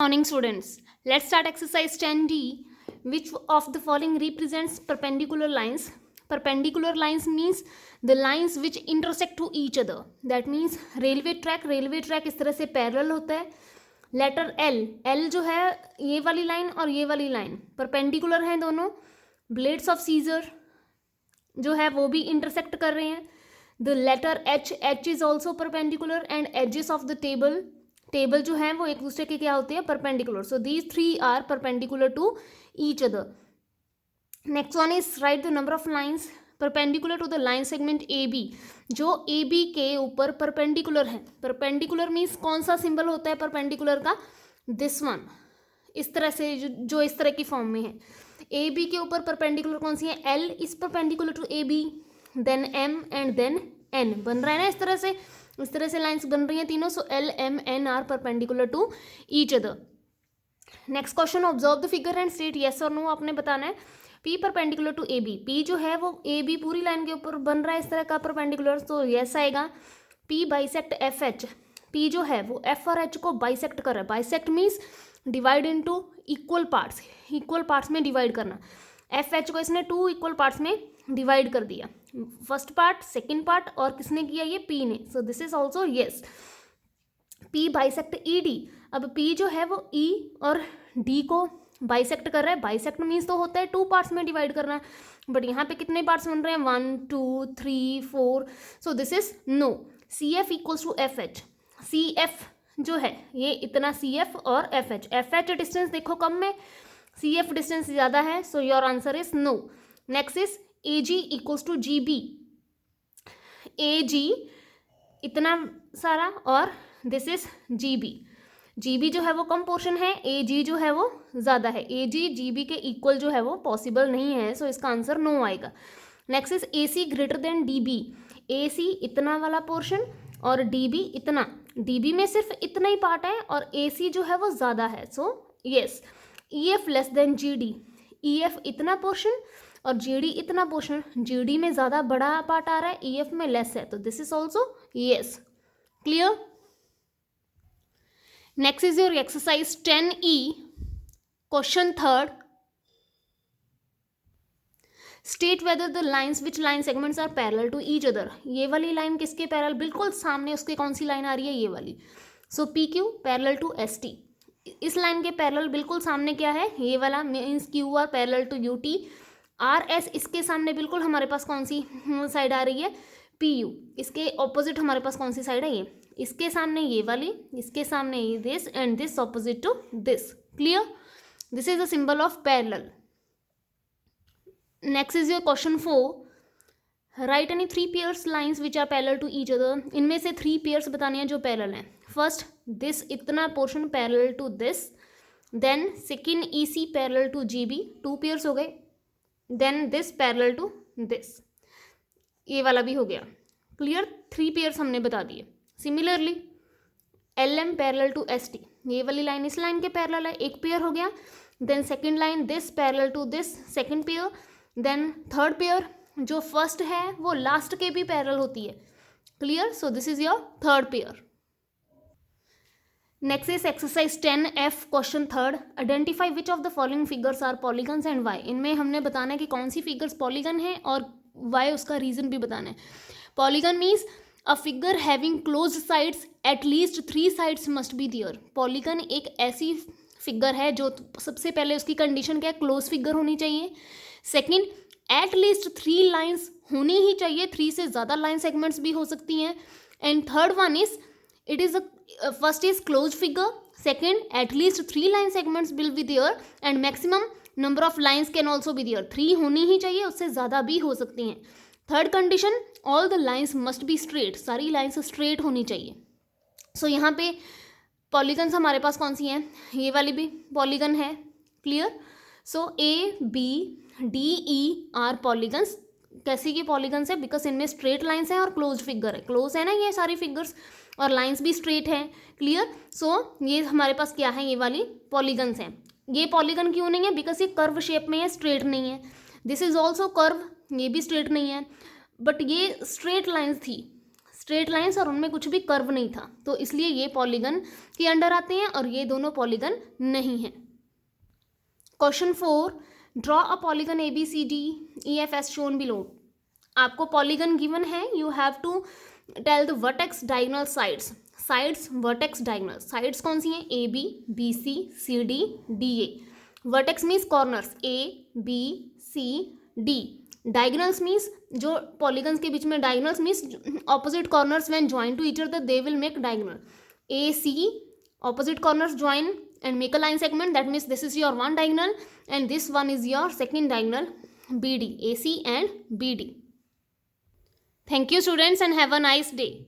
Morning students, let's start exercise 10D. Which of the following represents perpendicular lines? Perpendicular lines means the lines which intersect to each other. That means railway track इस तरह से parallel होता है. Letter L जो है ये वाली line और ये वाली लाइन परपेंडिकुलर हैं दोनों. ब्लेड्स ऑफ सीजर जो है वो भी इंटरसेक्ट कर रहे हैं. The letter H is also perpendicular and edges of the table जो है वो एक दूसरे के क्या होते हैं perpendicular. So these three are perpendicular to each other. Next one is right the number of lines perpendicular to the line segment A B जो ए बी के ऊपर परपेंडिकुलर है. परपेंडिकुलर मीन्स कौन सा सिंबल होता है परपेंडिकुलर का? This one. इस तरह से जो इस तरह की फॉर्म में है. ए बी के ऊपर परपेंडिकुलर कौन सी है? L is perpendicular to A B, then M and then N. बन रहा है ना इस तरह से लाइंस बन रही हैं तीनों. So L M N are perpendicular to each other. Next question, observe the figure and state yes और नो. आपने बताना है P perpendicular to A B. P जो है वो ए बी पूरी लाइन के ऊपर बन रहा है इस तरह का परपेंडिकुलर, तो येस आएगा. P bisect F H. P जो है वो एफ और एच को बाइसेक्ट कर रहा है. Bisect means divide into equal parts में डिवाइड करना. एफ एच को इसने टू इक्वल पार्ट्स में डिवाइड कर दिया. फर्स्ट पार्ट, सेकेंड पार्ट, और किसने किया? ये पी ने. सो this is also yes. P bisect E D. अब पी जो है वो ई और डी को बाइसेक्ट कर रहा है. बाइसेक्ट मीन्स तो होता है टू पार्ट्स में डिवाइड करना, बट यहाँ पे कितने पार्ट्स बन रहे हैं? 1 2 3 4. So this is no. C F equals to F H. C F जो है ये इतना सी एफ और F H. F H distance देखो कम में, सी एफ डिस्टेंस ज़्यादा है. So your answer is no. Next is A G equals to G B. A G इतना सारा और this is G B. G B जो है वो कम पोर्शन है, ए जी जो है वो ज़्यादा है. ए जी बी के इक्वल जो है वो पॉसिबल नहीं है. सो इसका आंसर नो आएगा. Next is A C greater than D B. A C इतना वाला पोर्शन और डी बी इतना. डी बी में सिर्फ इतना ही पार्ट है और ए सी जो है वो ज़्यादा है. So yes. E F less than G D. E F इतना पोर्शन और जी डी इतना पोर्शन. जी डी में ज़्यादा बड़ा पार्ट आ रहा है, ई एफ में लेस है. तो this is also yes. Clear. Next is your exercise 10E. Question third, state whether the lines which line segments are parallel to each other. ये वाली लाइन किसके पैरेलल? बिल्कुल सामने उसके कौन सी लाइन आ रही है? ये वाली. So P Q parallel to S T. इस लाइन के पैरेलल बिल्कुल सामने क्या है? ये वाला means Q R parallel to U T. R S इसके सामने बिल्कुल हमारे पास कौन सी साइड आ रही है? P U. इसके ऑपोजिट हमारे पास कौन सी साइड है? ये. इसके सामने ये वाली, इसके सामने ये this, and this opposite to this. Clear. This is the symbol of parallel. Next is your question 4. Write any 3 pairs lines which are parallel to each other. इनमें से 3 पेयर्स बताने हैं जो पैरेलल हैं. फर्स्ट, दिस इतना portion parallel to this. Then second, E C parallel to G B. 2 pairs हो गए. Then this parallel to this. ये वाला भी हो गया. क्लियर. 3 पेयर्स हमने बता दिए. Similarly L M parallel to S T. ये वाली लाइन इस लाइन के पैरेलल है, एक पेयर हो गया. Then second line this parallel to this, second pair. Then third pair जो फर्स्ट है वो लास्ट के भी पैरेलल होती है. Clear. So this is your third pair. Next is exercise 10F question third. Identify which of the following figures are polygons and why. इनमें हमने बताना है कि कौन सी फिगर्स पॉलीगन है और वाई उसका रीजन भी बताना है. Polygon means a figure having close sides at least 3 sides must be there. Polygon एक ऐसी फिगर है जो सबसे पहले उसकी कंडीशन क्या है? क्लोज फिगर होनी चाहिए. सेकेंड, एट लीस्ट 3 लाइन्स होनी ही चाहिए. 3 से ज़्यादा लाइन सेगमेंट्स भी हो सकती हैं. And third one is it is first is close figure. Second, at least 3 line segments will be there and maximum number of lines can also be there. 3 होनी ही चाहिए, उससे ज़्यादा भी हो सकती हैं. Third condition, all the lines must be straight. सारी lines straight होनी चाहिए. सो यहाँ पे पॉलीगन्स हमारे पास कौन सी हैं? ये वाली भी पॉलीगन है. Clear. So A B D E R polygons. कैसी की पॉलीगन्स है? बिकॉज इनमें स्ट्रेट लाइन्स हैं और क्लोज फिगर है. क्लोज है ना ये सारी फिगर्स, और लाइन्स भी स्ट्रेट हैं. क्लियर. सो ये हमारे पास क्या है? ये वाली पॉलीगन्स हैं. ये पॉलीगन क्यों नहीं है? बिकॉज ये कर्व शेप में है, स्ट्रेट नहीं है. दिस इज ऑल्सो कर्व, ये भी स्ट्रेट नहीं है. बट ये स्ट्रेट लाइन्स थी. स्ट्रेट लाइंस और उनमें कुछ भी कर्व नहीं था, तो इसलिए ये पॉलीगन के अंडर आते हैं और ये दोनों पॉलीगन नहीं हैं। Question 4, draw a polygon ABCDEF shown below. आपको पॉलीगन गिवन है, you have to tell the vertex diagonal sides vertex diagonal sides कौन सी हैं, AB BC CD DA। Vertex means corners ABCD, diagonals means जो polygons के बीच में, diagonals means opposite corners when join to each other they will make diagonal. AC opposite corners join and make a line segment, that means this is your one diagonal and this one is your second diagonal, BD, AC and BD. Thank you students and have a nice day.